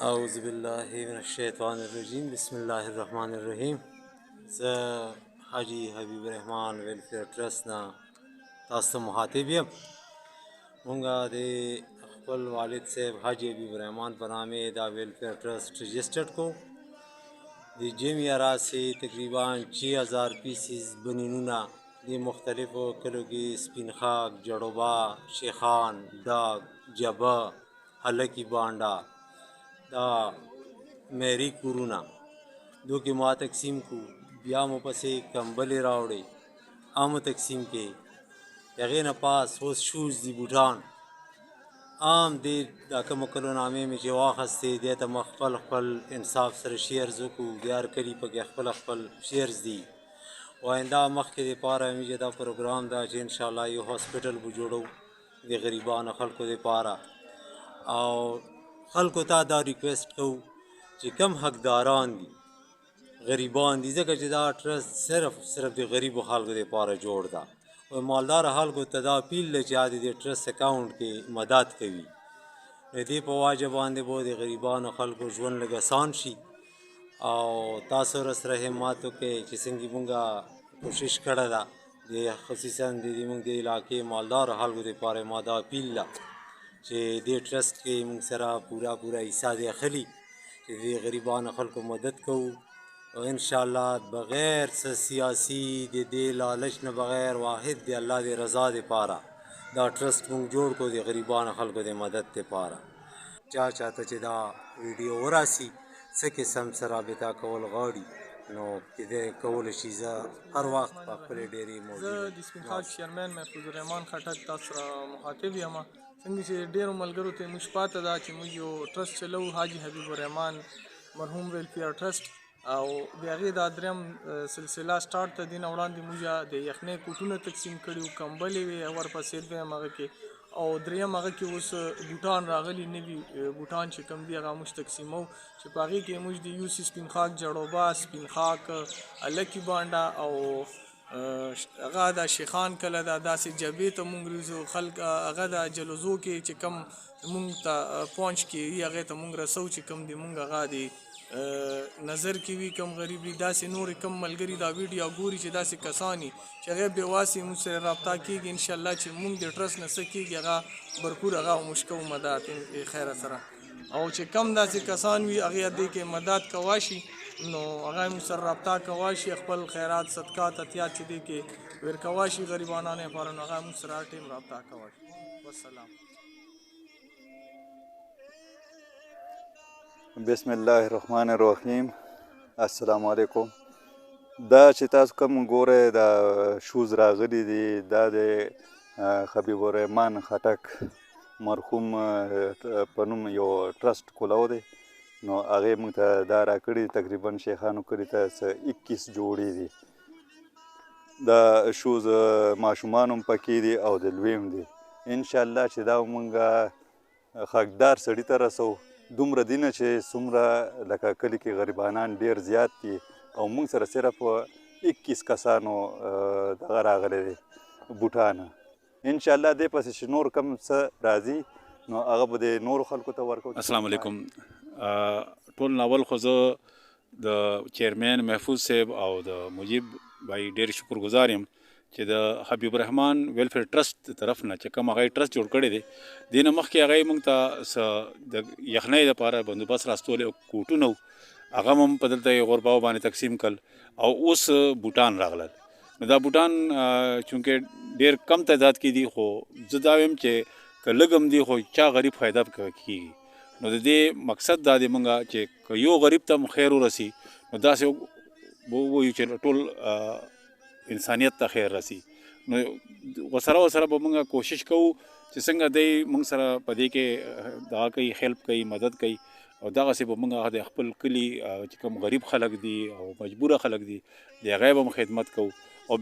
اعوذ بالله من الشیطان الرجیم بسم الله الرحمن الرحیم. زه حاجی حبیب الرحمن ویلفیر ټرست نه تاسو ته مخاطب یم. مونږ د خپل والد صاحب حاجی حبیب الرحمن په نامې دا ویلفیر ټرست رجسٹرڈ کو. د جمعیه راسې تقریبا 6000 پیسز بنینونه د مختلفو کلو کې سپین خاک، جړوبا، شیخان، ډاګ، جبه، هلکی بانډا، دا میری کورونه دو کې ما تقسیم کو. بیا مو پسې کمبلې راوړې عامو تقسیم کې. هغې نه پاس اوس شوز دي، بوټان عام دی. دا کومو کلو نامې مې چې واخیستې دې ته مو خپل انصاف سره شیرز وکړو. د هر کلي پکې خپل شیرز دي. آینده مخکې دپاره مې چې دا پروګرام ده چې انشاءالله یو هاسپټل به جوړو د غریبانو خلکو دپاره. او خلکو ته دا ریکویسټ کوو چې کم حقداران دي، غریبان دي، ځکه چې دا ټرست صرف د غریبو خلکو دپاره جوړ ده. او مالدار خلکو ته دا اپیل ده چې د دې ټرست اکاونټ کې مدد کوي. د دې په واجه باندې به د غریبانو خلکو ژوند لږ اسان شي. او تاسو راسره همت وکړئ چې څنګه مونږه کوشش کړې ده د خصوصا د مونږ د علاقې مالدارو خلکو دپاره ما دا اپیل ده چې دې ټرست کې مونږ سره پوره حصه دی اخلي چې د غریبانو خلکو مدد کوو. او انشاءالله بغیر څه سیاسي د دې لالچ نه بغیر واحد د الله د رضا دپاره دا ټرست مونږ جوړ کړو د غریبانو خلکو د مدد دپاره. چاته چې دا ویډیو وراسي څه قسم سره رابطه کول غواړي نو کولی شي. زه هر وخت په خپلې ډیرې موجود زه د سپین خاک چیرمین محفوظ الرحمن خټک تاسو سره مخاطب یم. څنګه چې ډېرو ملګرو ته موږ پاته ده چې موږ یو ټرست چلو، حاجي حبیب الرحمن مرحوم ویلفیر ټرست، او د هغې دا دریم سلسله سټارټ ته دې نه وړاندې موږ د یخنۍ کوټونه تقسیم کړي وو، کمبلې وې، ورپسې دویم هغه کې او دریم هغه کې اوس بوټان راغلي، نوي بوټان چې کوم دي هغه موږ تقسیمو چې په هغې کې موږ د یوسي سپین خاک، جړوبا، سپین خاک، هلکي بانډا او هغه د شیخان کله ده داسې جبې ته مونږ ریزو خلک هغه د جلوزو کې چې کم مونږ ته پونچ کې وي هغې ته مونږ رسو چې کم دی مونږ هغه د نظر کې وي کم غریب وي. داسې نورې کم ملګري دا ویډیو ګوري چې داسې کسان وي چې هغې بېواسې مونږ سره رابطه کېږي. انشاءالله چې مونږ د ټرست نه څه کېږي هغه برپور هغه موږ کوو مدد خیره سره. او چې کم داسې کسان وي هغې دې کې مدد کوای شي نو هغه موږ سره رابطه کوای شي، خپل خیرات صدقات اتیات چې دې کې ورکوای شي غریبانانو لپاره نو هغه موږ سره هر ټیم رابطه کوای شي. والسلام. بسم الله الرحمن الرحیم. السلام علیکم. دا چې تاسو کوم ګورئ دا شوز راغلي دي دا د حبیب الرحمن خټک مرحوم په نوم یو ټرست کولو دی نو هغې موږ ته دا راکړي دي. تقریبا شیخانو کلي ته 21 جوړې دي. دا شوز ماشومان هم پکې دي او د لوی هم دي. انشاءالله چې دا موږ حقدار سړي ته رسو. دومره دي نه چې څومره لکه کلي کې غریبانان ډېر زیات دي او موږ سره صرف 21 کسانو دغه راغلی دی بوټان. انشاءالله دې پسې چې نور کم څه راځي نو هغه به د نورو خلکو ته ورکوو. السلام علیکم. ټول ناول خو زه د چیرمین محفوظ صاحب او د مجیب بھائی ډېر شکرګزار یم چې د حبیب الرحمن ویلفیر ټرست طرف نه چې کوم هغه ټرست جوړ کړی دی دې نه مخکې هغه موږ ته د یخنۍ دپاره بندوبست راستولی او کوټونه هغه هم په دلته غرباو باندې تقسیم کړل او اوس بوټان راغلل. نو دا بوټان چونکې ډېر کم تعداد کې دي خو زه دا وایم چې که لږ هم دي خو چا غریب فایده کېږي. نو د دې مقصد دا دی مونږ چې که یو غریب ته خیر ورسي نو داسې ووایو چې ټول انسانیت ته خیر رسي. نو ورسره به مونږ کوشش کوو چې څنګه دی مونږ سره په دې کې دغه کوي، هیلپ کوي، مدد کوي او دغسې به مونږ د خپل کلي چې کوم غریب خلک دي او مجبوره خلک دي د هغې به خدمت کوو. او